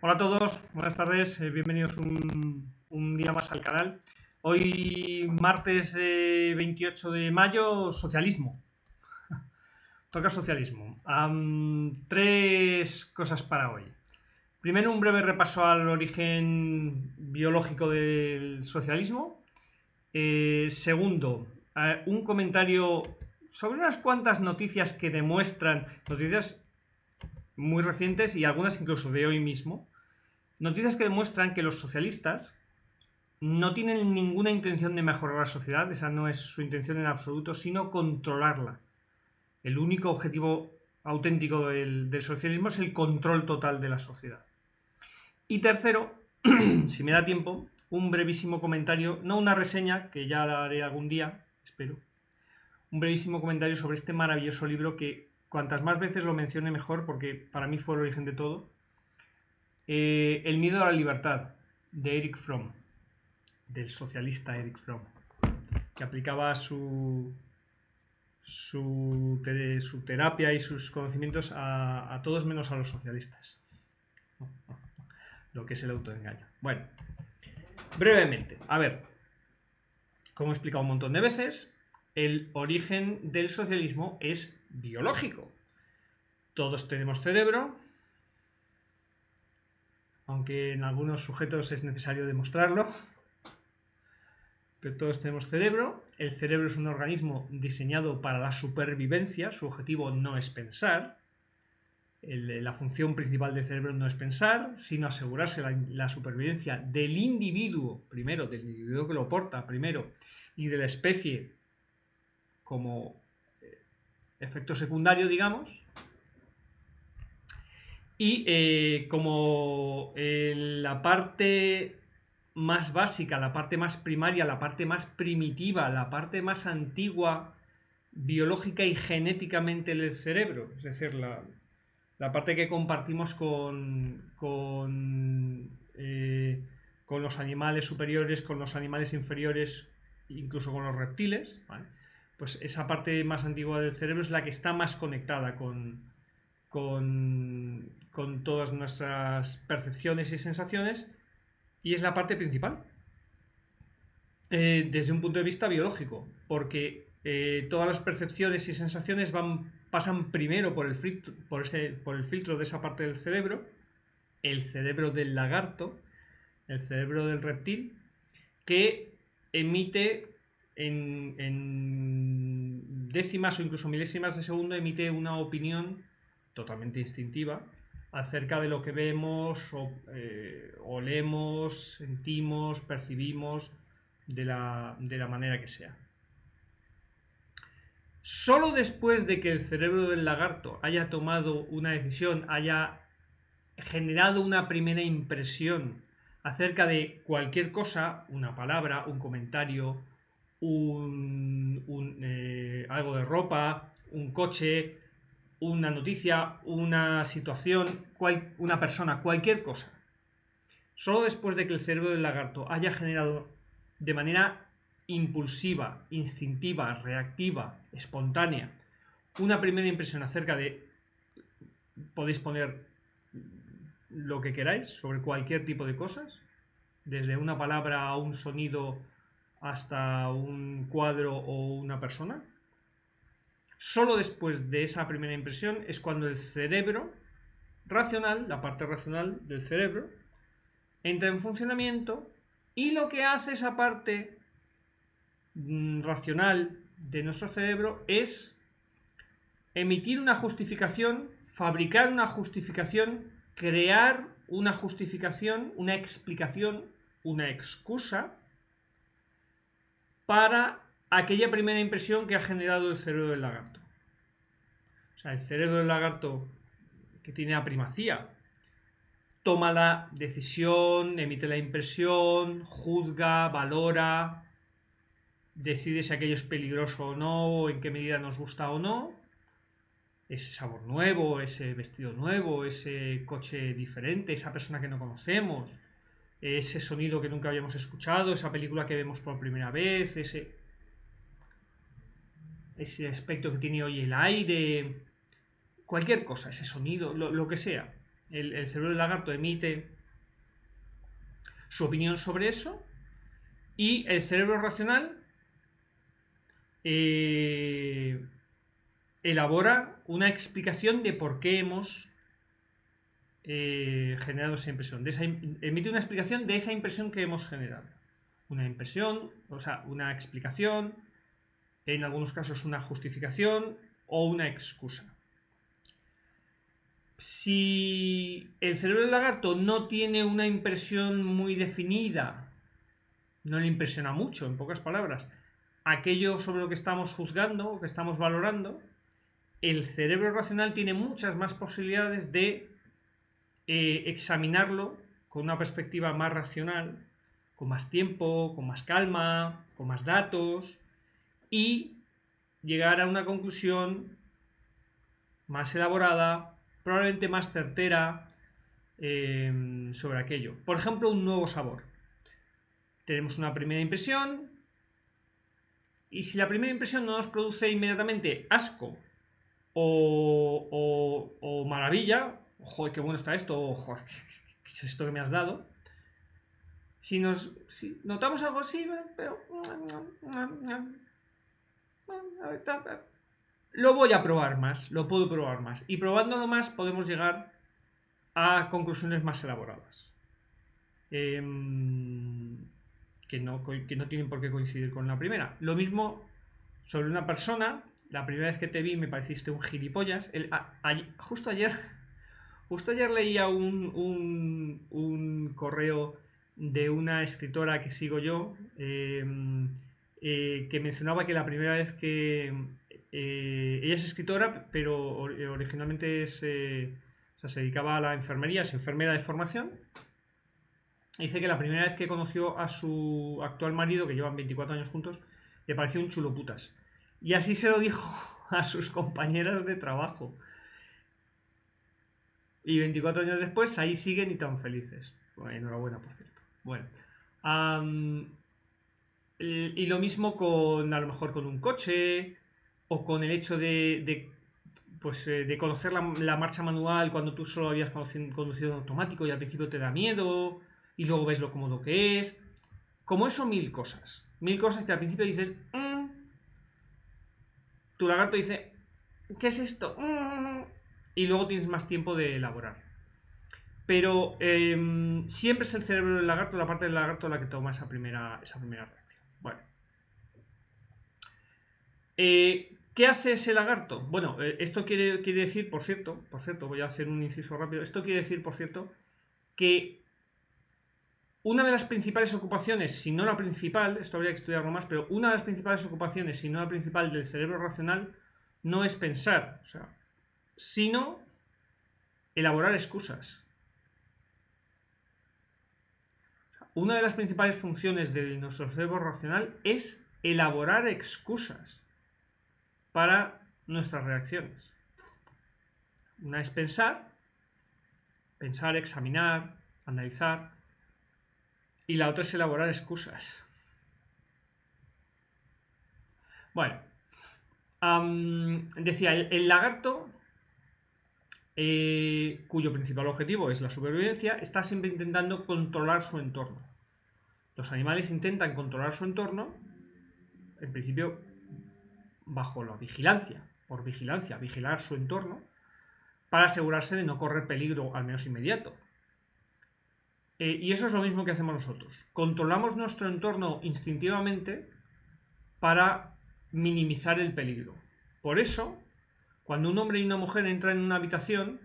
Hola a todos, buenas tardes, bienvenidos un día más al canal. Hoy, martes 28 de mayo, socialismo. Toca socialismo. Tres cosas para hoy. Primero, un breve repaso al origen biológico del socialismo. Segundo, un comentario sobre unas cuantas noticias que demuestran, noticias muy recientes y algunas incluso de hoy mismo, noticias que demuestran que los socialistas no tienen ninguna intención de mejorar la sociedad, esa no es su intención en absoluto, sino controlarla. El único objetivo auténtico del socialismo es el control total de la sociedad. Y tercero, si me da tiempo, un brevísimo comentario, no una reseña, que ya la haré algún día, espero, un brevísimo comentario sobre este maravilloso libro que cuantas más veces lo mencione mejor, porque para mí fue el origen de todo. El miedo a la libertad, de Erich Fromm, del socialista Erich Fromm, que aplicaba su terapia y sus conocimientos a todos menos a los socialistas. Lo que es el autoengaño. Bueno, brevemente, a ver, como he explicado un montón de veces, el origen del socialismo es biológico. Todos tenemos cerebro, aunque en algunos sujetos es necesario demostrarlo, pero todos tenemos cerebro. El cerebro es un organismo diseñado para la supervivencia, su objetivo no es pensar. La función principal del cerebro no es pensar, sino asegurarse la supervivencia del individuo, primero, del individuo que lo porta, primero, y de la especie como efecto secundario, digamos. Y como la parte más básica, la parte más primaria, la parte más primitiva, la parte más antigua biológica y genéticamente del cerebro, es decir, la parte que compartimos con los animales superiores, con los animales inferiores, incluso con los reptiles, ¿vale? Pues esa parte más antigua del cerebro es la que está más conectada con todas nuestras percepciones y sensaciones, y es la parte principal desde un punto de vista biológico, porque todas las percepciones y sensaciones pasan primero por el filtro de esa parte del cerebro, el cerebro del lagarto, el cerebro del reptil, que emite en décimas o incluso milésimas de segundo, emite una opinión totalmente instintiva acerca de lo que vemos, olemos, sentimos, percibimos, de la manera que sea. Solo después de que el cerebro del lagarto haya tomado una decisión, haya generado una primera impresión acerca de cualquier cosa, una palabra, un comentario, algo de ropa, un coche, una noticia, una situación, una persona, cualquier cosa. Solo después de que el cerebro del lagarto haya generado de manera impulsiva, instintiva, reactiva, espontánea, una primera impresión acerca de, podéis poner lo que queráis sobre cualquier tipo de cosas, desde una palabra a un sonido hasta un cuadro o una persona. Solo después de esa primera impresión es cuando el cerebro racional, la parte racional del cerebro, entra en funcionamiento, y lo que hace esa parte racional de nuestro cerebro es emitir una justificación, fabricar una justificación, crear una justificación, una explicación, una excusa para aquella primera impresión que ha generado el cerebro del lagarto. O sea, el cerebro del lagarto, que tiene la primacía, toma la decisión, emite la impresión, juzga, valora, decide si aquello es peligroso o no, o en qué medida nos gusta o no, ese sabor nuevo, ese vestido nuevo, ese coche diferente, esa persona que no conocemos, ese sonido que nunca habíamos escuchado, esa película que vemos por primera vez, ese aspecto que tiene hoy el aire, cualquier cosa, ese sonido, lo que sea. el cerebro del lagarto emite su opinión sobre eso y el cerebro racional elabora una explicación de por qué hemos generado esa impresión. Emite una explicación de esa impresión que hemos generado. Una impresión, o sea, una explicación, en algunos casos una justificación o una excusa. Si el cerebro del lagarto no tiene una impresión muy definida, no le impresiona mucho, en pocas palabras, aquello sobre lo que estamos juzgando o que estamos valorando, el cerebro racional tiene muchas más posibilidades de examinarlo con una perspectiva más racional, con más tiempo, con más calma, con más datos y llegar a una conclusión más elaborada, probablemente más certera sobre aquello. Por ejemplo, un nuevo sabor. Tenemos una primera impresión y si la primera impresión no nos produce inmediatamente asco o maravilla, joder, qué bueno está esto, o joder, ¿qué es esto que me has dado? Si notamos algo así, pero lo voy a probar más, lo puedo probar más. Y probándolo más podemos llegar a conclusiones más elaboradas. Que no tienen por qué coincidir con la primera. Lo mismo sobre una persona. La primera vez que te vi me pareciste un gilipollas. Justo ayer leía un correo de una escritora que sigo yo, que mencionaba que la primera vez que ella es escritora, pero originalmente se dedicaba a la enfermería, es enfermera de formación. Dice que la primera vez que conoció a su actual marido, que llevan 24 años juntos, le pareció un chulo putas. Y así se lo dijo a sus compañeras de trabajo. Y 24 años después, ahí siguen y tan felices. Bueno, enhorabuena, por cierto. Bueno. Y lo mismo a lo mejor con un coche, o con el hecho de conocer la marcha manual cuando tú solo habías conducido en automático y al principio te da miedo, y luego ves lo cómodo que es. Como eso, mil cosas. Mil cosas que al principio dices, tu lagarto dice, ¿qué es esto? Y luego tienes más tiempo de elaborar. Pero siempre es el cerebro del lagarto, la parte del lagarto, la que toma esa primera reacción. Bueno. ¿Qué hace ese lagarto? Bueno, esto quiere decir, por cierto, voy a hacer un inciso rápido, esto quiere decir, por cierto, que una de las principales ocupaciones, si no la principal, esto habría que estudiarlo más, pero una de las principales ocupaciones, si no la principal del cerebro racional, no es pensar, sino elaborar excusas. Una de las principales funciones de nuestro cerebro racional es elaborar excusas para nuestras reacciones. Una es pensar, examinar, analizar, y la otra es elaborar excusas. Bueno, decía, el lagarto, cuyo principal objetivo es la supervivencia, está siempre intentando controlar su entorno. Los animales intentan controlar su entorno, en principio, bajo la vigilancia, vigilar su entorno, para asegurarse de no correr peligro, al menos inmediato. Y eso es lo mismo que hacemos nosotros. Controlamos nuestro entorno instintivamente para minimizar el peligro. Por eso, cuando un hombre y una mujer entran en una habitación,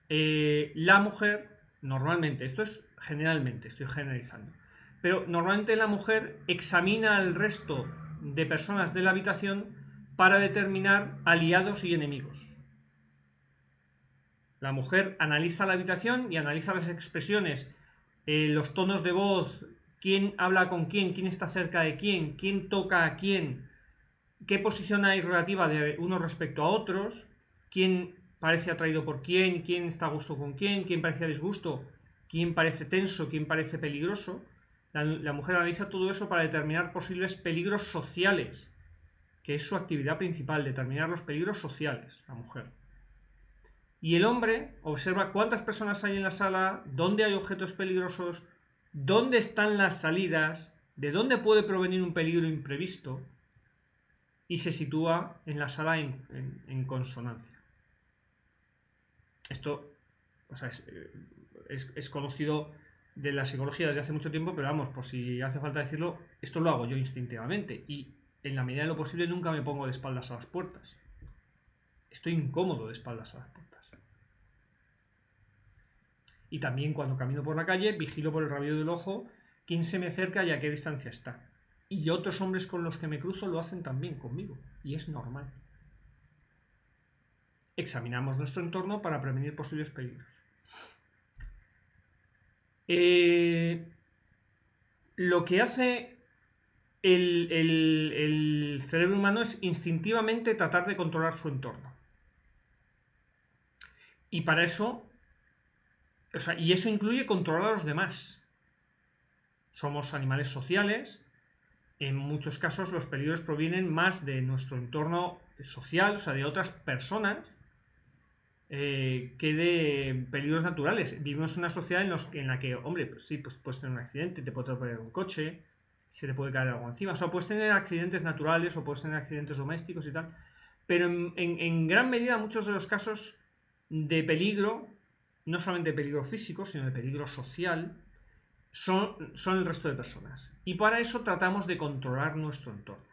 la mujer, normalmente, esto es generalmente, estoy generalizando, pero normalmente la mujer examina al resto de personas de la habitación para determinar aliados y enemigos. La mujer analiza la habitación y analiza las expresiones, los tonos de voz, quién habla con quién está cerca de quién toca a quién, qué posición hay relativa de unos respecto a otros, quién parece atraído por quién está a gusto con quién parece a disgusto, quién parece tenso, quién parece peligroso. La mujer analiza todo eso para determinar posibles peligros sociales, que es su actividad principal, determinar los peligros sociales, la mujer. Y el hombre observa cuántas personas hay en la sala, dónde hay objetos peligrosos, dónde están las salidas, de dónde puede provenir un peligro imprevisto, y se sitúa en la sala en consonancia. Esto, o sea, es conocido de la psicología desde hace mucho tiempo, pero vamos, por si hace falta decirlo, esto lo hago yo instintivamente y en la medida de lo posible nunca me pongo de espaldas a las puertas. Estoy incómodo de espaldas a las puertas. Y también cuando camino por la calle vigilo por el rabillo del ojo quién se me acerca y a qué distancia está. Y otros hombres con los que me cruzo lo hacen también conmigo, y es normal. Examinamos nuestro entorno para prevenir posibles peligros. Lo que hace el cerebro humano es instintivamente tratar de controlar su entorno. Y para eso, y eso incluye controlar a los demás. Somos animales sociales. En muchos casos los peligros provienen más de nuestro entorno social, o sea, de otras personas, que de peligros naturales. Vivimos en una sociedad en la que, hombre, pues sí, pues puedes tener un accidente, te puede atropellar un coche, se te puede caer algo encima. O sea, puedes tener accidentes naturales o puedes tener accidentes domésticos y tal. Pero en gran medida, muchos de los casos de peligro, no solamente de peligro físico, sino de peligro social, son el resto de personas. Y para eso tratamos de controlar nuestro entorno.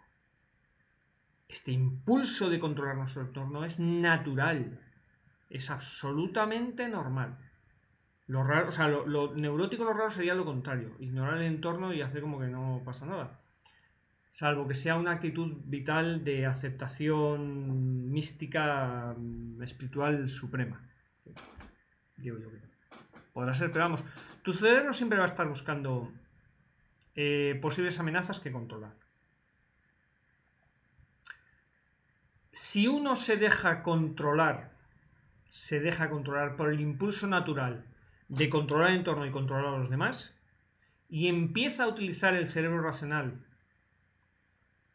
Este impulso de controlar nuestro entorno es natural. Es absolutamente normal. Lo raro, o sea, lo neurótico, lo raro sería lo contrario. Ignorar el entorno y hacer como que no pasa nada. Salvo que sea una actitud vital de aceptación mística, espiritual suprema. Digo yo que no. Podrá ser, pero vamos, tu cerebro siempre va a estar buscando posibles amenazas que controlar. Si uno se deja controlar por el impulso natural de controlar el entorno y controlar a los demás, y empieza a utilizar el cerebro racional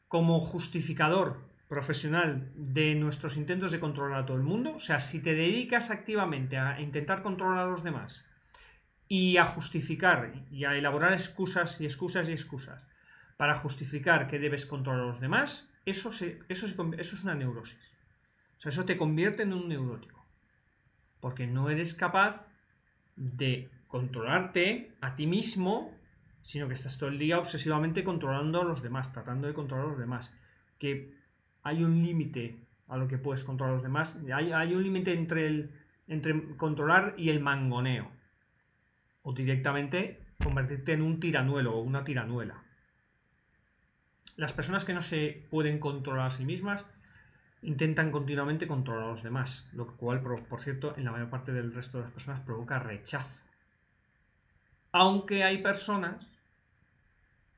como justificador profesional de nuestros intentos de controlar a todo el mundo, o sea, si te dedicas activamente a intentar controlar a los demás y a justificar y a elaborar excusas y excusas y excusas para justificar que debes controlar a los demás, eso es una neurosis. O sea, eso te convierte en un neurótico. Porque no eres capaz de controlarte a ti mismo, sino que estás todo el día obsesivamente controlando a los demás, tratando de controlar a los demás. Que hay un límite a lo que puedes controlar a los demás. Hay un límite entre controlar y el mangoneo. O directamente convertirte en un tiranuelo o una tiranuela. Las personas que no se pueden controlar a sí mismas intentan continuamente controlar a los demás, lo cual, por cierto, en la mayor parte del resto de las personas provoca rechazo. Aunque hay personas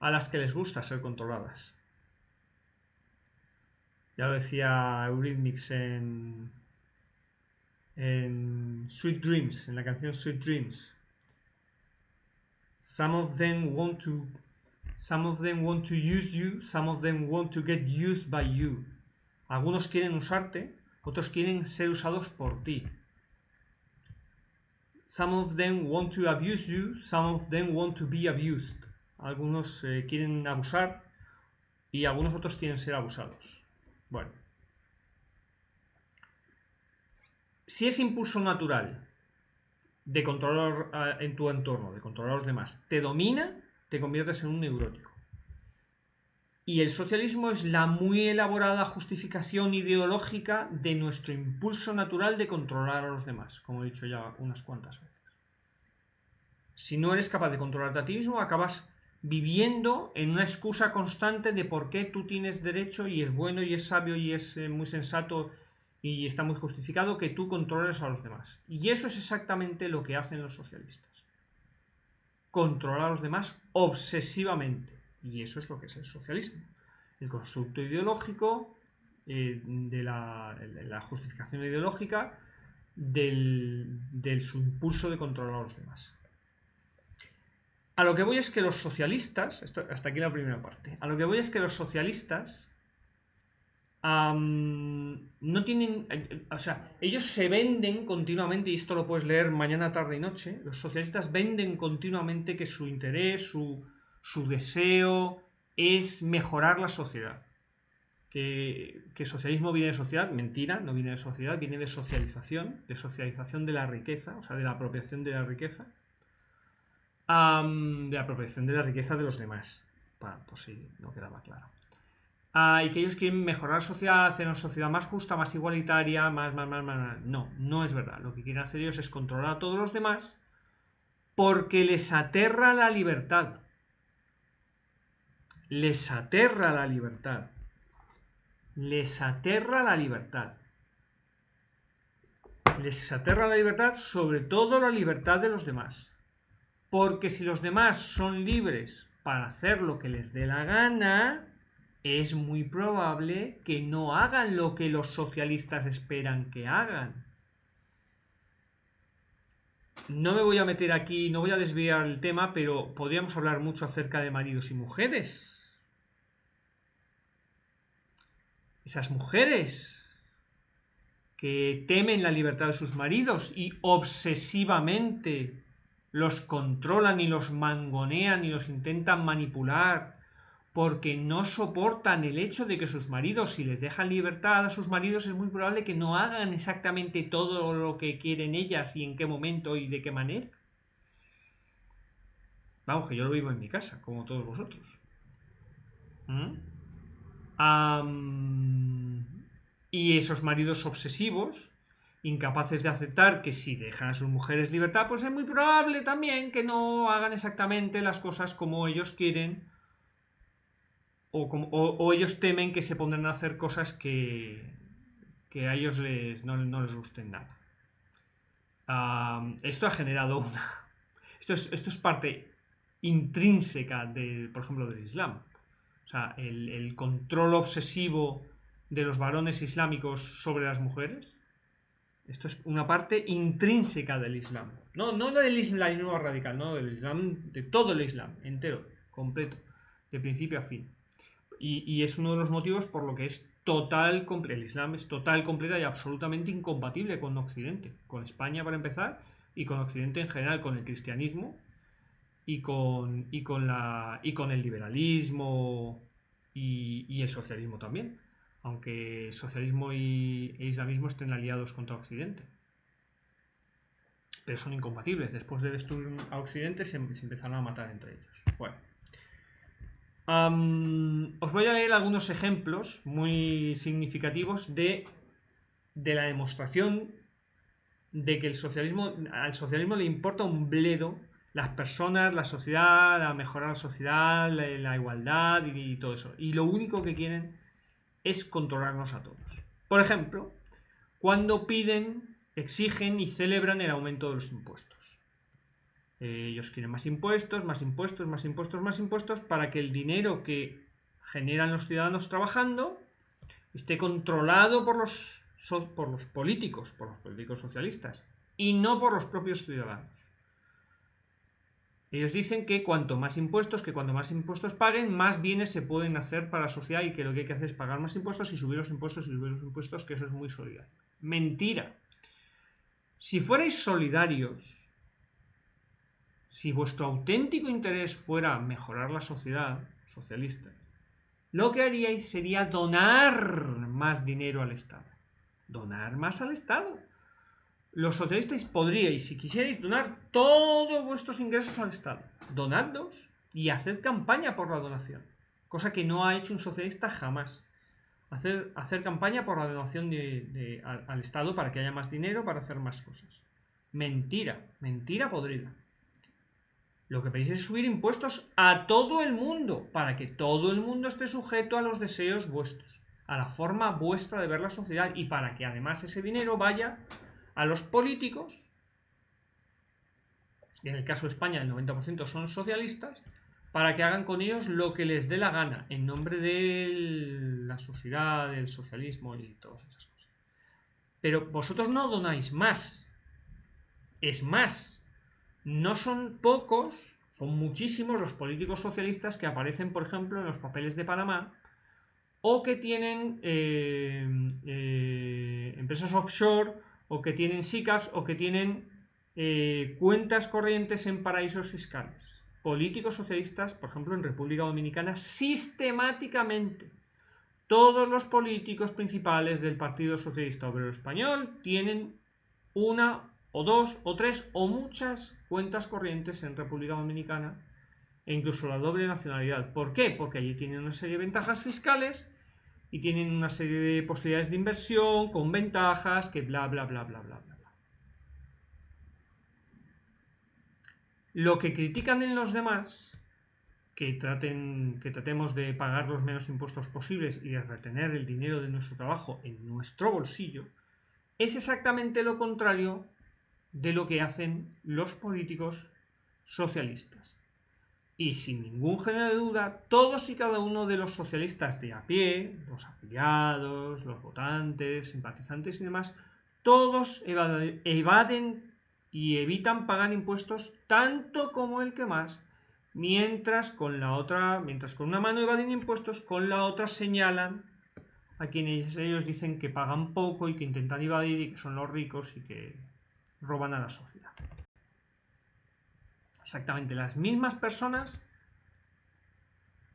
a las que les gusta ser controladas. Ya lo decía Eurythmics en Sweet Dreams, en la canción Sweet Dreams. Some of them want to use you, some of them want to get used by you. Algunos quieren usarte, otros quieren ser usados por ti. Some of them want to abuse you, some of them want to be abused. Algunos quieren abusar y algunos otros quieren ser abusados. Bueno. Si ese impulso natural de controlar en tu entorno, de controlar a los demás, te domina, te conviertes en un neurótico. Y el socialismo es la muy elaborada justificación ideológica de nuestro impulso natural de controlar a los demás, como he dicho ya unas cuantas veces. Si no eres capaz de controlarte a ti mismo, acabas viviendo en una excusa constante de por qué tú tienes derecho y es bueno y es sabio y es muy sensato y está muy justificado que tú controles a los demás. Y eso es exactamente lo que hacen los socialistas. Controlar a los demás obsesivamente. Y eso es lo que es el socialismo. El constructo ideológico de la justificación ideológica del su impulso de controlar a los demás. A lo que voy es que los socialistas, hasta aquí la primera parte, a lo que voy es que los socialistas no tienen, o sea, ellos se venden continuamente, y esto lo puedes leer mañana, tarde y noche, los socialistas venden continuamente que su interés, su deseo es mejorar la sociedad. Que socialismo viene de sociedad, mentira, no viene de sociedad, viene de socialización de la riqueza, o sea, de la apropiación de la riqueza, de la apropiación de la riqueza de los demás, por si no quedaba claro. Y que ellos quieren mejorar la sociedad, hacer una sociedad más justa, más igualitaria, más. No, no es verdad. Lo que quieren hacer ellos es controlar a todos los demás porque les aterra la libertad. Les aterra la libertad. Les aterra la libertad. Les aterra la libertad, sobre todo la libertad de los demás. Porque si los demás son libres para hacer lo que les dé la gana, es muy probable que no hagan lo que los socialistas esperan que hagan. No me voy a meter aquí, no voy a desviar el tema, pero podríamos hablar mucho acerca de maridos y mujeres. Esas mujeres que temen la libertad de sus maridos y obsesivamente los controlan y los mangonean y los intentan manipular porque no soportan el hecho de que sus maridos, si les dejan libertad a sus maridos, es muy probable que no hagan exactamente todo lo que quieren ellas y en qué momento y de qué manera. Vamos, que yo lo vivo en mi casa, como todos vosotros. Y esos maridos obsesivos, incapaces de aceptar que si dejan a sus mujeres libertad, pues es muy probable también que no hagan exactamente las cosas como ellos quieren o ellos temen que se pondrán a hacer cosas que a ellos no les gusten nada. Esto ha generado una... Esto es parte intrínseca, por ejemplo, del Islam. O sea, el control obsesivo de los varones islámicos sobre las mujeres. Esto es una parte intrínseca del Islam. No del islamismo radical, no del Islam, de todo el Islam, entero, completo, de principio a fin. Y es uno de los motivos por lo que es el Islam es total, completa y absolutamente incompatible con Occidente, con España para empezar, y con Occidente en general, con el cristianismo y con el liberalismo y el socialismo también, aunque socialismo e islamismo estén aliados contra Occidente. Pero son incompatibles. Después de destruir a Occidente se empezaron a matar entre ellos. Bueno. Os voy a leer algunos ejemplos muy significativos de la demostración de que al socialismo le importa un bledo las personas, la sociedad, la mejorar la sociedad, la igualdad y todo eso. Y lo único que quieren es controlarnos a todos. Por ejemplo, cuando piden, exigen y celebran el aumento de los impuestos. Ellos quieren más impuestos, más impuestos, más impuestos, más impuestos para que el dinero que generan los ciudadanos trabajando esté controlado por los políticos socialistas y no por los propios ciudadanos. Ellos dicen que cuanto más impuestos paguen, más bienes se pueden hacer para la sociedad y que lo que hay que hacer es pagar más impuestos y subir los impuestos y subir los impuestos, que eso es muy solidario. Mentira. Si fuerais solidarios, si vuestro auténtico interés fuera mejorar la sociedad socialista, lo que haríais sería donar más dinero al Estado. Donar más al Estado. Los socialistas podríais, si quisierais, donar todos vuestros ingresos al Estado. Donadlos y haced campaña por la donación. Cosa que no ha hecho un socialista jamás. Hacer campaña por la donación al Estado para que haya más dinero para hacer más cosas. Mentira, mentira podrida. Lo que pedís es subir impuestos a todo el mundo, para que todo el mundo esté sujeto a los deseos vuestros, a la forma vuestra de ver la sociedad, y para que además ese dinero vaya a los políticos, y en el caso de España el 90% son socialistas, para que hagan con ellos lo que les dé la gana, en nombre de la sociedad, del socialismo y todas esas cosas. Pero vosotros no donáis más. Es más, no son pocos, son muchísimos los políticos socialistas que aparecen, por ejemplo, en los papeles de Panamá o que tienen empresas offshore, o que tienen SICAVs, o que tienen cuentas corrientes en paraísos fiscales. Políticos socialistas, por ejemplo, en República Dominicana, sistemáticamente todos los políticos principales del Partido Socialista Obrero Español tienen una o dos o tres o muchas cuentas corrientes en República Dominicana, e incluso la doble nacionalidad. ¿Por qué? Porque allí tienen una serie de ventajas fiscales y tienen una serie de posibilidades de inversión con ventajas que bla bla bla bla bla bla. Lo que critican en los demás, que tratemos de pagar los menos impuestos posibles y de retener el dinero de nuestro trabajo en nuestro bolsillo, es exactamente lo contrario de lo que hacen los políticos socialistas. Y sin ningún género de duda, todos y cada uno de los socialistas de a pie, los afiliados, los votantes, simpatizantes y demás, todos evaden y evitan pagar impuestos tanto como el que más, mientras con una mano evaden impuestos, con la otra señalan a quienes ellos dicen que pagan poco y que intentan evadir y que son los ricos y que roban a la sociedad. Exactamente las mismas personas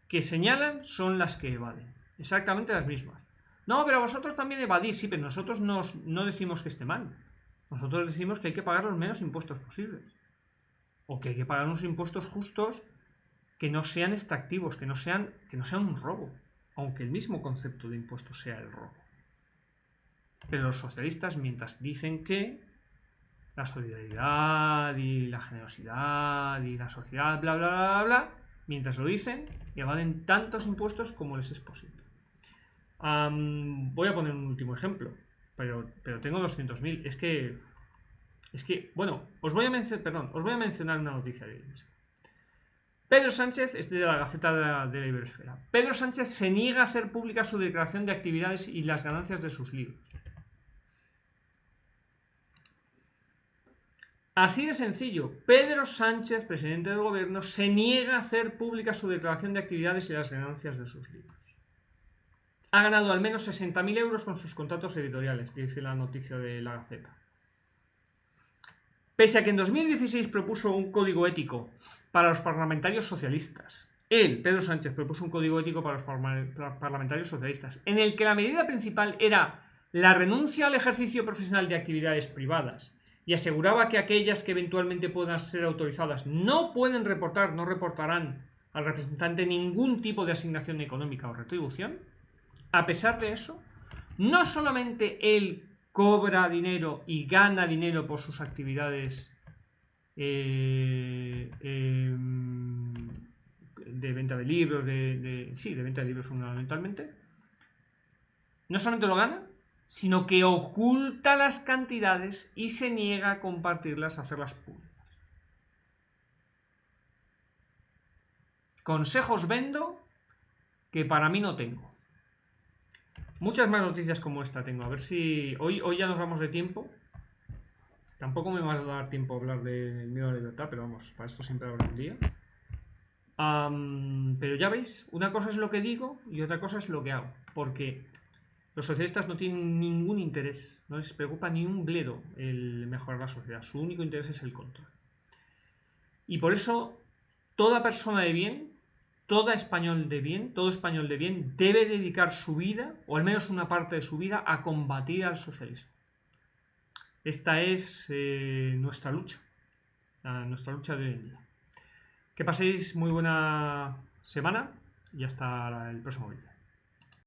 que señalan son las que evaden. Exactamente las mismas. No, pero vosotros también evadís. Sí, pero nosotros no decimos que esté mal. Nosotros decimos que hay que pagar los menos impuestos posibles. O que hay que pagar unos impuestos justos que no sean extractivos, que no sean un robo. Aunque el mismo concepto de impuesto sea el robo. Pero los socialistas, mientras dicen que la solidaridad y la generosidad y la sociedad, bla, bla, bla, bla, bla, mientras lo dicen, evaden tantos impuestos como les es posible. Voy a poner un último ejemplo, pero tengo 200.000. Es que, bueno, os voy a mencionar una noticia de hoy mismo. Pedro Sánchez, es de la Gaceta de la Iberesfera. Pedro Sánchez se niega a hacer pública su declaración de actividades y las ganancias de sus libros. Así de sencillo, Pedro Sánchez, presidente del gobierno, se niega a hacer pública su declaración de actividades y las ganancias de sus libros. Ha ganado al menos 60.000 euros con sus contratos editoriales, dice la noticia de la Gaceta. Pese a que en 2016 propuso un código ético para los parlamentarios socialistas, él, Pedro Sánchez, propuso un código ético para los parlamentarios socialistas, en el que la medida principal era la renuncia al ejercicio profesional de actividades privadas, y aseguraba que aquellas que eventualmente puedan ser autorizadas no reportarán al representante ningún tipo de asignación económica o retribución. A pesar de eso, no solamente él cobra dinero y gana dinero por sus actividades de venta de libros, de venta de libros fundamentalmente, no solamente lo gana, sino que oculta las cantidades y se niega a compartirlas, a hacerlas públicas. Consejos vendo que para mí no tengo. Muchas más noticias como esta tengo. A ver si hoy ya nos vamos de tiempo. Tampoco me va a dar tiempo a hablar del miedo a la libertad, pero vamos, para esto siempre habrá un día. Pero ya veis, una cosa es lo que digo y otra cosa es lo que hago. Porque los socialistas no tienen ningún interés, no les preocupa ni un bledo el mejorar la sociedad. Su único interés es el control. Y por eso, toda persona de bien, todo español de bien debe dedicar su vida, o al menos una parte de su vida, a combatir al socialismo. Esta es nuestra lucha de hoy en día. Que paséis muy buena semana y hasta el próximo vídeo.